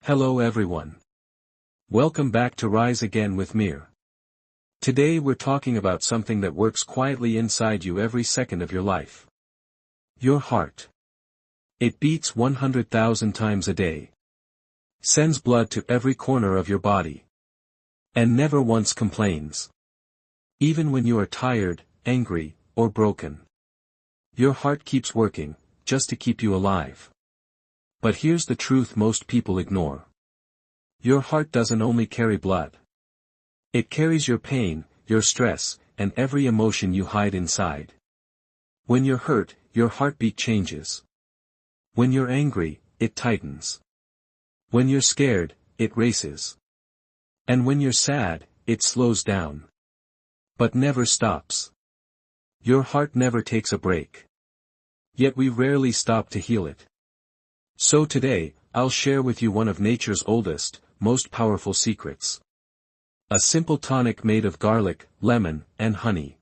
Hello everyone. Welcome back to Rise Again with Mir. Today we're talking about something that works quietly inside you every second of your life. Your heart. It beats 100,000 times a day. Sends blood to every corner of your body. And never once complains. Even when you are tired, angry, or broken. Your heart keeps working, just to keep you alive. But here's the truth most people ignore. Your heart doesn't only carry blood. It carries your pain, your stress, and every emotion you hide inside. When you're hurt, your heartbeat changes. When you're angry, it tightens. When you're scared, it races. And when you're sad, it slows down. But never stops. Your heart never takes a break. Yet we rarely stop to heal it. So today, I'll share with you one of nature's oldest, most powerful secrets. A simple tonic made of garlic, lemon, and honey.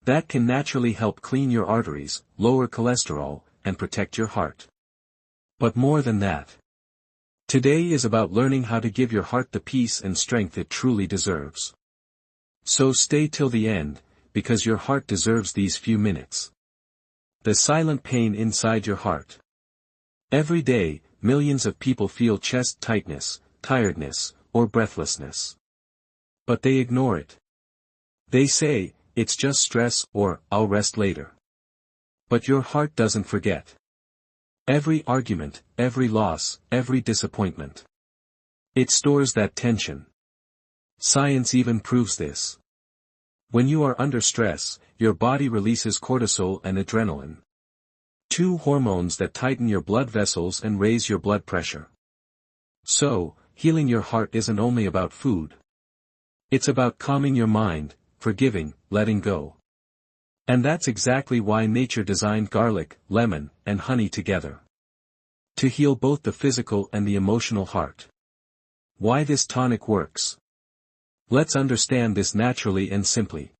That can naturally help clean your arteries, lower cholesterol, and protect your heart. But more than that. Today is about learning how to give your heart the peace and strength it truly deserves. So stay till the end, because your heart deserves these few minutes. The silent pain inside your heart. Every day, millions of people feel chest tightness, tiredness, or breathlessness. But they ignore it. They say, it's just stress, or I'll rest later. But your heart doesn't forget. Every argument, every loss, every disappointment. It stores that tension. Science even proves this. When you are under stress, your body releases cortisol and adrenaline. Two hormones that tighten your blood vessels and raise your blood pressure. So, healing your heart isn't only about food. It's about calming your mind, forgiving, letting go. And that's exactly why nature designed garlic, lemon, and honey together. To heal both the physical and the emotional heart. Why this tonic works. Let's understand this naturally and simply.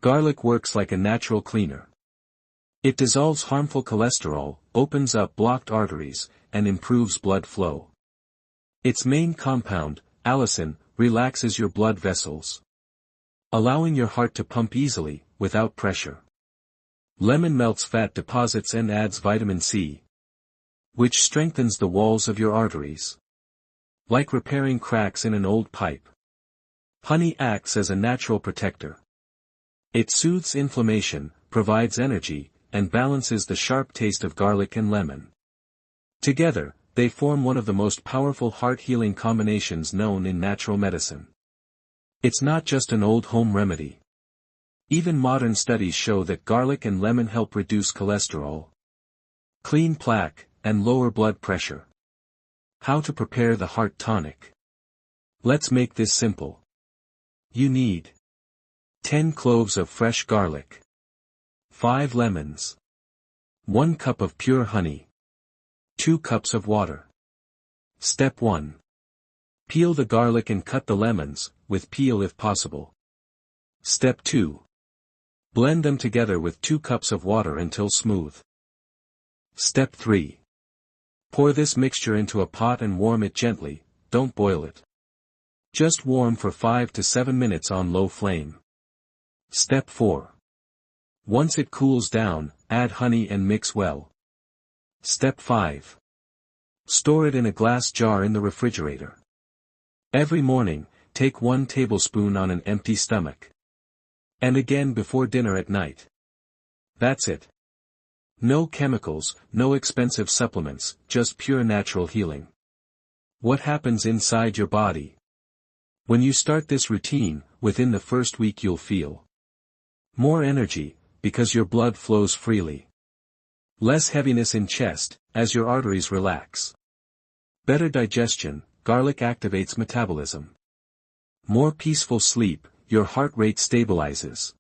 Garlic works like a natural cleaner. It dissolves harmful cholesterol, opens up blocked arteries, and improves blood flow. Its main compound, allicin, relaxes your blood vessels, allowing your heart to pump easily, without pressure. Lemon melts fat deposits and adds vitamin C, which strengthens the walls of your arteries. Like repairing cracks in an old pipe. Honey acts as a natural protector. It soothes inflammation, provides energy, and balances the sharp taste of garlic and lemon. Together, they form one of the most powerful heart-healing combinations known in natural medicine. It's not just an old home remedy. Even modern studies show that garlic and lemon help reduce cholesterol, clean plaque, and lower blood pressure. How to prepare the heart tonic? Let's make this simple. You need 10 cloves of fresh garlic, 5 lemons, 1 cup of pure honey, 2 cups of water. Step 1. Peel the garlic and cut the lemons, with peel if possible. Step 2. Blend them together with 2 cups of water until smooth. Step 3. Pour this mixture into a pot and warm it gently, don't boil it. Just warm for 5 to 7 minutes on low flame. Step 4. Once it cools down, add honey and mix well. Step 5. Store it in a glass jar in the refrigerator. Every morning, take 1 tablespoon on an empty stomach. And again before dinner at night. That's it. No chemicals, no expensive supplements, just pure natural healing. What happens inside your body? When you start this routine, within the first week you'll feel more energy, because your blood flows freely. Less heaviness in chest, as your arteries relax. Better digestion, garlic activates metabolism. More peaceful sleep, your heart rate stabilizes.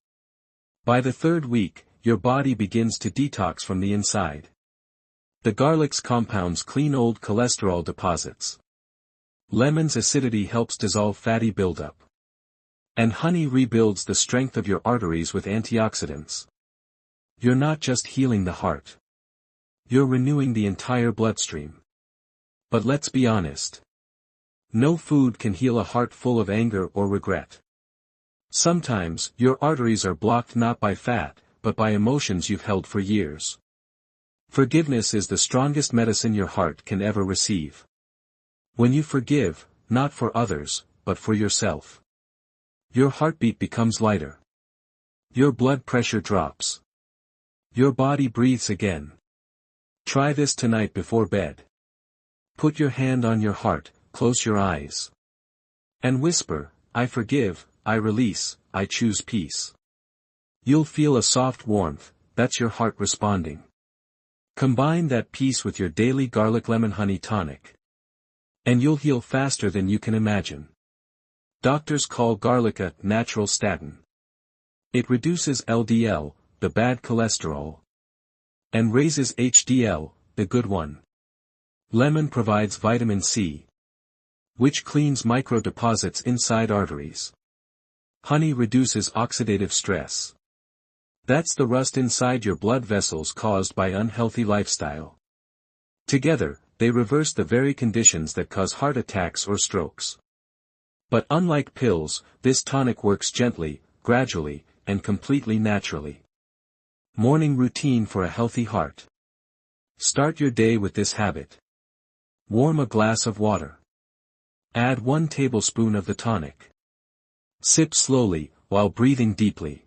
By the 3rd week, your body begins to detox from the inside. The garlic's compounds clean old cholesterol deposits. Lemon's acidity helps dissolve fatty buildup. And honey rebuilds the strength of your arteries with antioxidants. You're not just healing the heart. You're renewing the entire bloodstream. But let's be honest. No food can heal a heart full of anger or regret. Sometimes, your arteries are blocked not by fat, but by emotions you've held for years. Forgiveness is the strongest medicine your heart can ever receive. When you forgive, not for others, but for yourself, your heartbeat becomes lighter. Your blood pressure drops. Your body breathes again. Try this tonight before bed. Put your hand on your heart, close your eyes, and whisper, I forgive, I release, I choose peace. You'll feel a soft warmth, that's your heart responding. Combine that peace with your daily garlic lemon honey tonic, and you'll heal faster than you can imagine. Doctors call garlic a natural statin. It reduces LDL, the bad cholesterol, and raises HDL, the good one. Lemon provides vitamin C, which cleans microdeposits inside arteries. Honey reduces oxidative stress. That's the rust inside your blood vessels caused by unhealthy lifestyle. Together, they reverse the very conditions that cause heart attacks or strokes. But unlike pills, this tonic works gently, gradually, and completely naturally. Morning routine for a healthy heart. Start your day with this habit. Warm a glass of water. Add 1 tablespoon of the tonic. Sip slowly, while breathing deeply.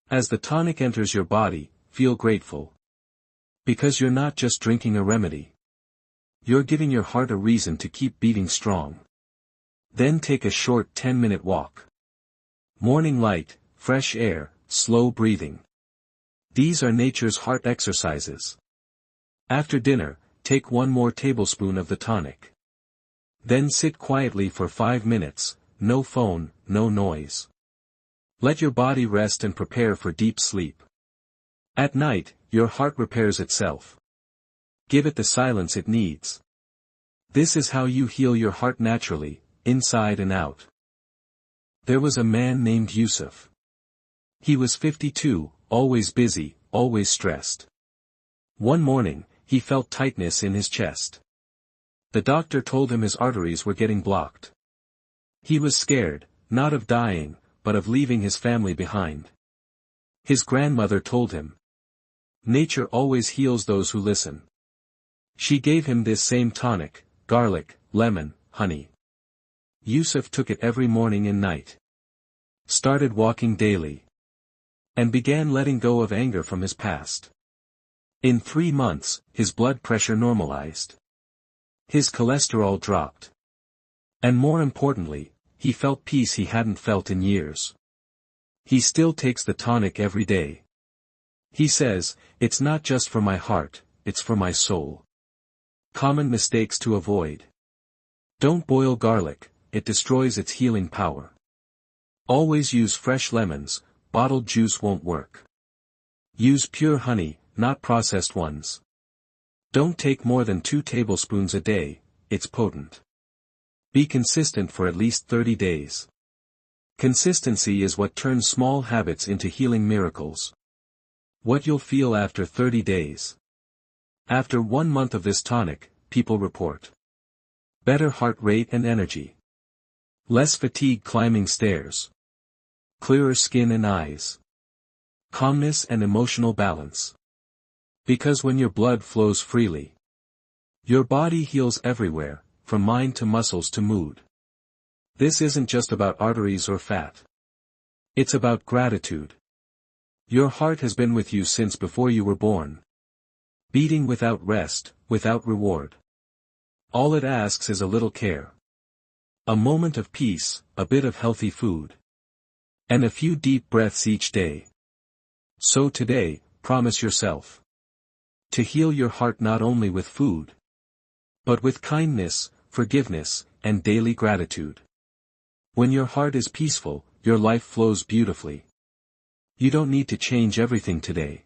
As the tonic enters your body, feel grateful. Because you're not just drinking a remedy. You're giving your heart a reason to keep beating strong. Then take a short 10-minute walk. Morning light, fresh air, slow breathing. These are nature's heart exercises. After dinner, take 1 more tablespoon of the tonic. Then sit quietly for 5 minutes, no phone, no noise. Let your body rest and prepare for deep sleep. At night, your heart repairs itself. Give it the silence it needs. This is how you heal your heart naturally, inside and out. There was a man named Yusuf. He was 52, always busy, always stressed. One morning, he felt tightness in his chest. The doctor told him his arteries were getting blocked. He was scared, not of dying, but of leaving his family behind. His grandmother told him, nature always heals those who listen. She gave him this same tonic, garlic, lemon, honey. Yusuf took it every morning and night. Started walking daily. And began letting go of anger from his past. In 3 months, his blood pressure normalized. His cholesterol dropped. And more importantly, he felt peace he hadn't felt in years. He still takes the tonic every day. He says, it's not just for my heart, it's for my soul. Common mistakes to avoid. Don't boil garlic, it destroys its healing power. Always use fresh lemons, bottled juice won't work. Use pure honey, not processed ones. Don't take more than 2 tablespoons a day, it's potent. Be consistent for at least 30 days. Consistency is what turns small habits into healing miracles. What you'll feel after 30 days. After 1 month of this tonic, people report better heart rate and energy. Less fatigue climbing stairs. Clearer skin and eyes. Calmness and emotional balance. Because when your blood flows freely, your body heals everywhere, from mind to muscles to mood. This isn't just about arteries or fat. It's about gratitude. Your heart has been with you since before you were born. Beating without rest, without reward. All it asks is a little care. A moment of peace, a bit of healthy food. And a few deep breaths each day. So today, promise yourself to heal your heart not only with food, but with kindness, forgiveness, and daily gratitude. When your heart is peaceful, your life flows beautifully. You don't need to change everything today.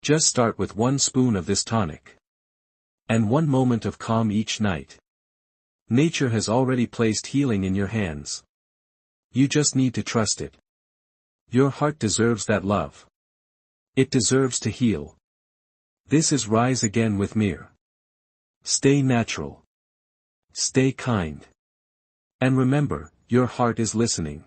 Just start with 1 spoon of this tonic. And 1 moment of calm each night. Nature has already placed healing in your hands. You just need to trust it. Your heart deserves that love. It deserves to heal. This is Rise Again with Mir. Stay natural. Stay kind. And remember, your heart is listening.